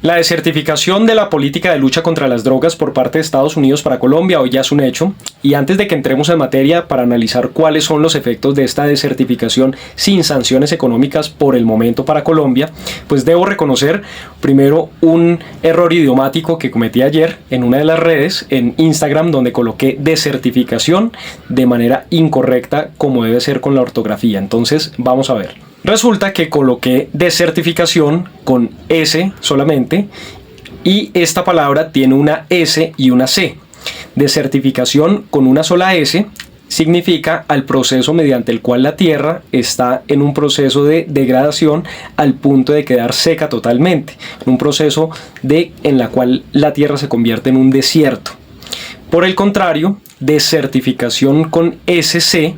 La desertificación de la política de lucha contra las drogas por parte de Estados Unidos para Colombia hoy ya es un hecho, y antes de que entremos en materia para analizar cuáles son los efectos de esta desertificación sin sanciones económicas por el momento para Colombia, pues debo reconocer primero un error idiomático que cometí ayer en una de las redes, en Instagram, donde coloqué desertificación de manera incorrecta como debe ser con la ortografía. Entonces vamos a ver. Resulta que coloqué desertificación con S solamente y esta palabra tiene una S y una C. Desertificación con una sola S significa al proceso mediante el cual la tierra está en un proceso de degradación al punto de quedar seca totalmente, un proceso en la cual la tierra se convierte en un desierto. Por el contrario, desertificación con SC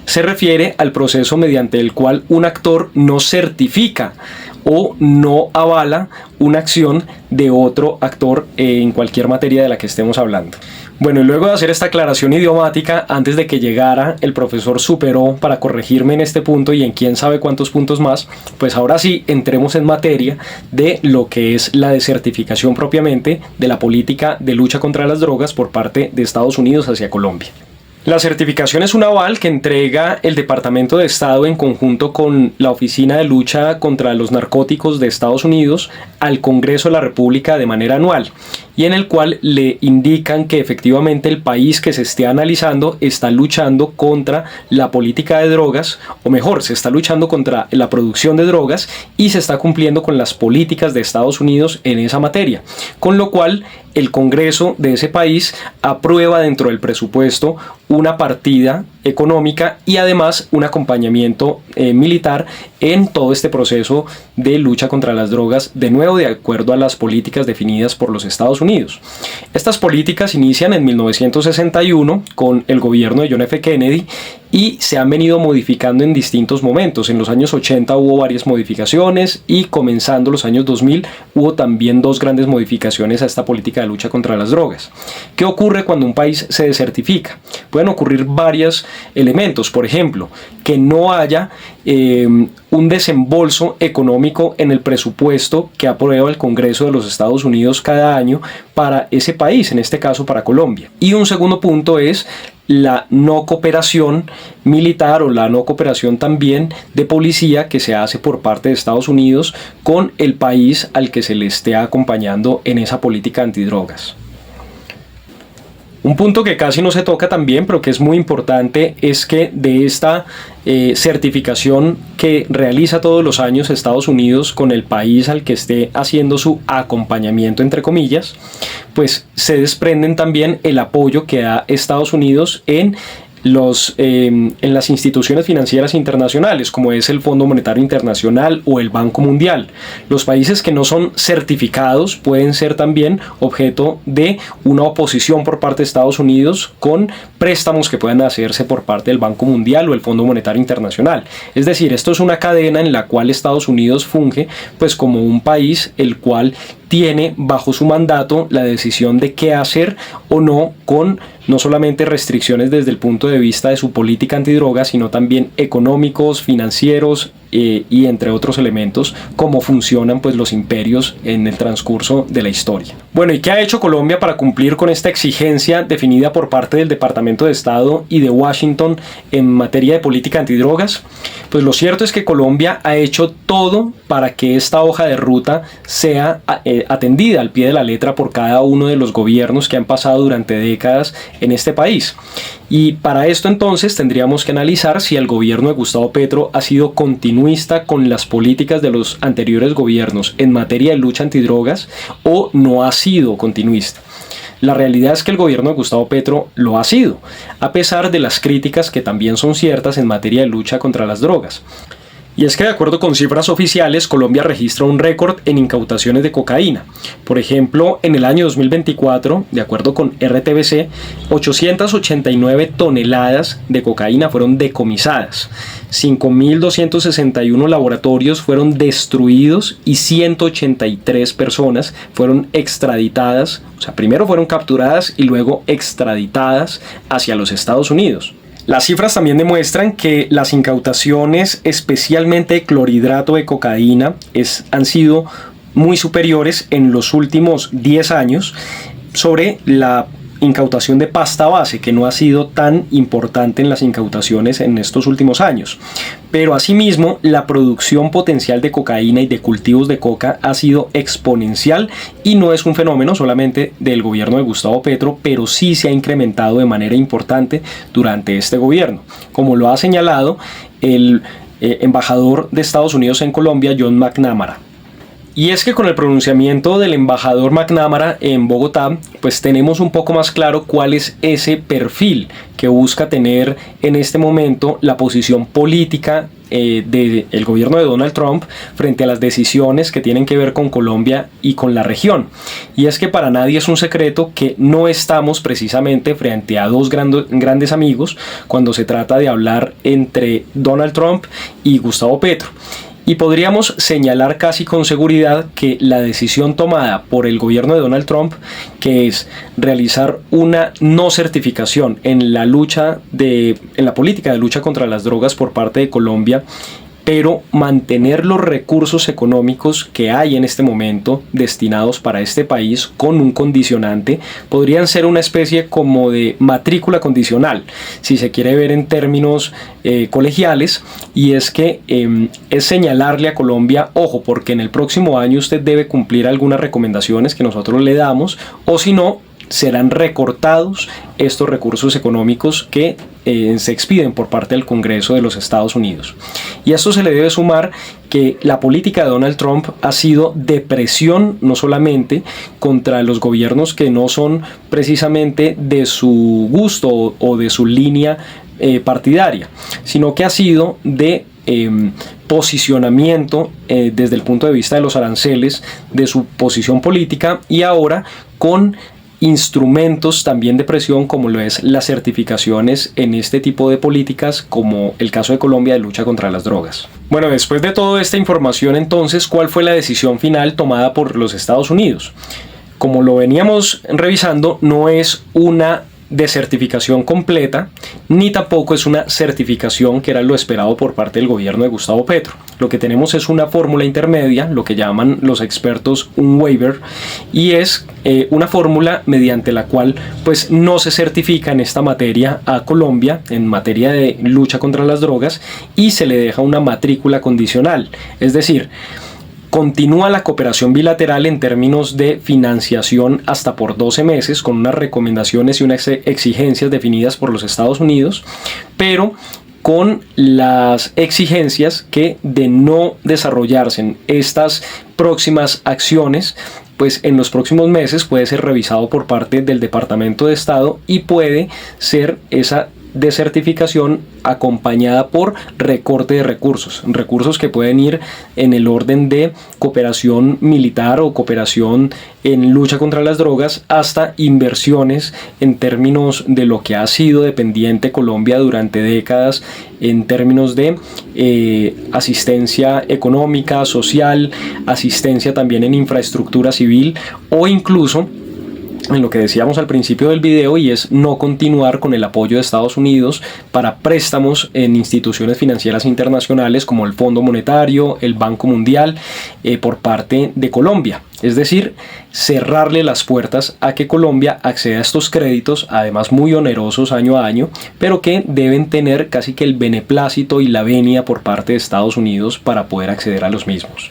se refiere al proceso mediante el cual un actor no certifica o no avala una acción de otro actor en cualquier materia de la que estemos hablando. Bueno, y luego de hacer esta aclaración idiomática, antes de que llegara el profesor Superó para corregirme en este punto y en quién sabe cuántos puntos más, pues ahora sí entremos en materia de lo que es la desertificación propiamente de la política de lucha contra las drogas por parte de Estados Unidos hacia Colombia. La certificación es un aval que entrega el Departamento de Estado en conjunto con la Oficina de Lucha contra los Narcóticos de Estados Unidos al Congreso de la República de manera anual, y en el cual le indican que efectivamente el país que se esté analizando está luchando contra la política de drogas, o mejor, se está luchando contra la producción de drogas y se está cumpliendo con las políticas de Estados Unidos en esa materia, con lo cual el Congreso de ese país aprueba dentro del presupuesto una partida económica y además un acompañamiento militar en todo este proceso de lucha contra las drogas, de nuevo de acuerdo a las políticas definidas por los Estados Unidos. Estas políticas inician en 1961 con el gobierno de John F. Kennedy y se han venido modificando en distintos momentos. En los años 80 hubo varias modificaciones y comenzando los años 2000 hubo también dos grandes modificaciones a esta política de lucha contra las drogas. ¿Qué ocurre cuando un país se desertifica? Pueden ocurrir varios elementos, por ejemplo, que no haya un desembolso económico en el presupuesto que aprueba el Congreso de los Estados Unidos cada año para ese país, en este caso para Colombia. Y un segundo punto es la no cooperación militar o la no cooperación también de policía que se hace por parte de Estados Unidos con el país al que se le esté acompañando en esa política antidrogas. Un punto que casi no se toca también, pero que es muy importante, es que de esta certificación que realiza todos los años Estados Unidos con el país al que esté haciendo su acompañamiento, entre comillas, pues se desprenden también el apoyo que da Estados Unidos en las instituciones financieras internacionales, como es el Fondo Monetario Internacional o el Banco Mundial. Los países que no son certificados pueden ser también objeto de una oposición por parte de Estados Unidos con préstamos que puedan hacerse por parte del Banco Mundial o el Fondo Monetario Internacional. Es decir, esto es una cadena en la cual Estados Unidos funge pues como un país el cual tiene bajo su mandato la decisión de qué hacer o no con no solamente restricciones desde el punto de vista de su política antidroga, sino también económicos, financieros y entre otros elementos, cómo funcionan pues los imperios en el transcurso de la historia. Bueno, ¿y qué ha hecho Colombia para cumplir con esta exigencia definida por parte del Departamento de Estado y de Washington en materia de política antidrogas? Pues lo cierto es que Colombia ha hecho todo para que esta hoja de ruta sea atendida al pie de la letra por cada uno de los gobiernos que han pasado durante décadas en este país. Y para esto entonces tendríamos que analizar si el gobierno de Gustavo Petro ha sido continuista con las políticas de los anteriores gobiernos en materia de lucha antidrogas o no ha sido continuista. La realidad es que el gobierno de Gustavo Petro lo ha sido, a pesar de las críticas que también son ciertas en materia de lucha contra las drogas. Y es que de acuerdo con cifras oficiales, Colombia registra un récord en incautaciones de cocaína. Por ejemplo, en el año 2024, de acuerdo con RTBC, 889 toneladas de cocaína fueron decomisadas, 5.261 laboratorios fueron destruidos y 183 personas fueron extraditadas, o sea, primero fueron capturadas y luego extraditadas hacia los Estados Unidos. Las cifras también demuestran que las incautaciones, especialmente de clorhidrato de cocaína, han sido muy superiores en los últimos 10 años sobre la incautación de pasta base, que no ha sido tan importante en las incautaciones en estos últimos años. Pero asimismo, la producción potencial de cocaína y de cultivos de coca ha sido exponencial y no es un fenómeno solamente del gobierno de Gustavo Petro, pero sí se ha incrementado de manera importante durante este gobierno, como lo ha señalado el embajador de Estados Unidos en Colombia, John McNamara. Y es que con el pronunciamiento del embajador McNamara en Bogotá, pues tenemos un poco más claro cuál es ese perfil que busca tener en este momento la posición política del gobierno de Donald Trump frente a las decisiones que tienen que ver con Colombia y con la región. Y es que para nadie es un secreto que no estamos precisamente frente a dos grandes amigos cuando se trata de hablar entre Donald Trump y Gustavo Petro. Y podríamos señalar casi con seguridad que la decisión tomada por el gobierno de Donald Trump, que es realizar una no certificación en la política de lucha contra las drogas por parte de Colombia, pero mantener los recursos económicos que hay en este momento destinados para este país con un condicionante, podrían ser una especie como de matrícula condicional, si se quiere ver en términos colegiales, y es que es señalarle a Colombia, ojo, porque en el próximo año usted debe cumplir algunas recomendaciones que nosotros le damos, o si no, serán recortados estos recursos económicos que se expiden por parte del Congreso de los Estados Unidos. Y a esto se le debe sumar que la política de Donald Trump ha sido de presión no solamente contra los gobiernos que no son precisamente de su gusto o de su línea partidaria, sino que ha sido de posicionamiento desde el punto de vista de los aranceles de su posición política, y ahora con instrumentos también de presión como lo es las certificaciones en este tipo de políticas, como el caso de Colombia de lucha contra las drogas. Bueno, después de toda esta información, entonces, ¿cuál fue la decisión final tomada por los Estados Unidos? Como lo veníamos revisando, no es una desertificación completa, ni tampoco es una certificación, que era lo esperado por parte del gobierno de Gustavo Petro. Lo que tenemos es una fórmula intermedia, lo que llaman los expertos un waiver, y es una fórmula mediante la cual pues no se certifica en esta materia a Colombia, en materia de lucha contra las drogas, y se le deja una matrícula condicional, es decir, continúa la cooperación bilateral en términos de financiación hasta por 12 meses, con unas recomendaciones y unas exigencias definidas por los Estados Unidos, pero con las exigencias que, de no desarrollarse en estas próximas acciones, pues en los próximos meses puede ser revisado por parte del Departamento de Estado y puede ser esa desertificación acompañada por recorte de recursos que pueden ir en el orden de cooperación militar o cooperación en lucha contra las drogas, hasta inversiones en términos de lo que ha sido dependiente Colombia durante décadas en términos de asistencia económica, social, asistencia también en infraestructura civil, o incluso en lo que decíamos al principio del video, y es no continuar con el apoyo de Estados Unidos para préstamos en instituciones financieras internacionales como el Fondo Monetario, el Banco Mundial, por parte de Colombia. Es decir, cerrarle las puertas a que Colombia acceda a estos créditos, además muy onerosos año a año, pero que deben tener casi que el beneplácito y la venia por parte de Estados Unidos para poder acceder a los mismos.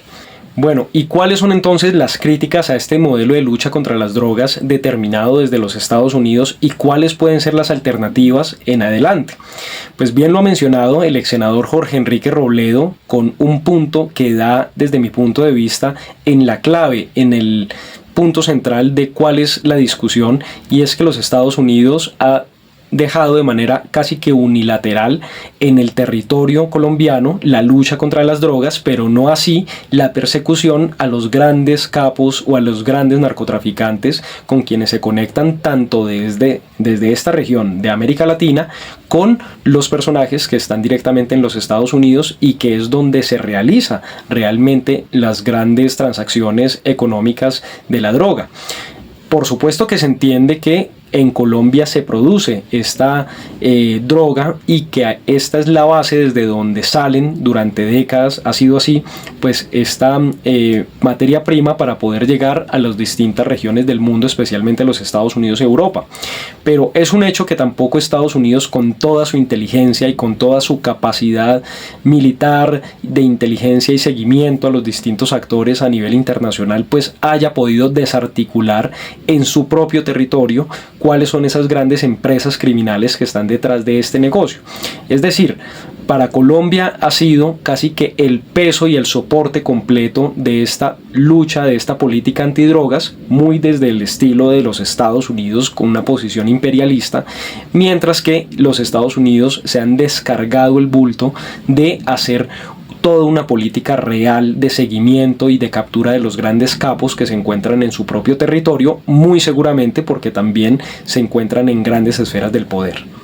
Bueno, ¿y cuáles son entonces las críticas a este modelo de lucha contra las drogas determinado desde los Estados Unidos, y cuáles pueden ser las alternativas en adelante? Pues bien lo ha mencionado el ex senador Jorge Enrique Robledo, con un punto que da, desde mi punto de vista, en la clave, en el punto central de cuál es la discusión, y es que los Estados Unidos ha dejado de manera casi que unilateral en el territorio colombiano la lucha contra las drogas, pero no así la persecución a los grandes capos o a los grandes narcotraficantes con quienes se conectan tanto desde esta región de América Latina con los personajes que están directamente en los Estados Unidos, y que es donde se realiza realmente las grandes transacciones económicas de la droga. Por supuesto que se entiende que en Colombia se produce esta droga y que esta es la base desde donde salen durante décadas, ha sido así, pues esta materia prima para poder llegar a las distintas regiones del mundo, especialmente a los Estados Unidos y Europa. Pero es un hecho que tampoco Estados Unidos, con toda su inteligencia y con toda su capacidad militar de inteligencia y seguimiento a los distintos actores a nivel internacional, pues haya podido desarticular en su propio territorio cuáles son esas grandes empresas criminales que están detrás de este negocio. Es decir, para Colombia ha sido casi que el peso y el soporte completo de esta lucha, de esta política antidrogas, muy desde el estilo de los Estados Unidos con una posición imperialista, mientras que los Estados Unidos se han descargado el bulto de hacer toda una política real de seguimiento y de captura de los grandes capos que se encuentran en su propio territorio, muy seguramente porque también se encuentran en grandes esferas del poder.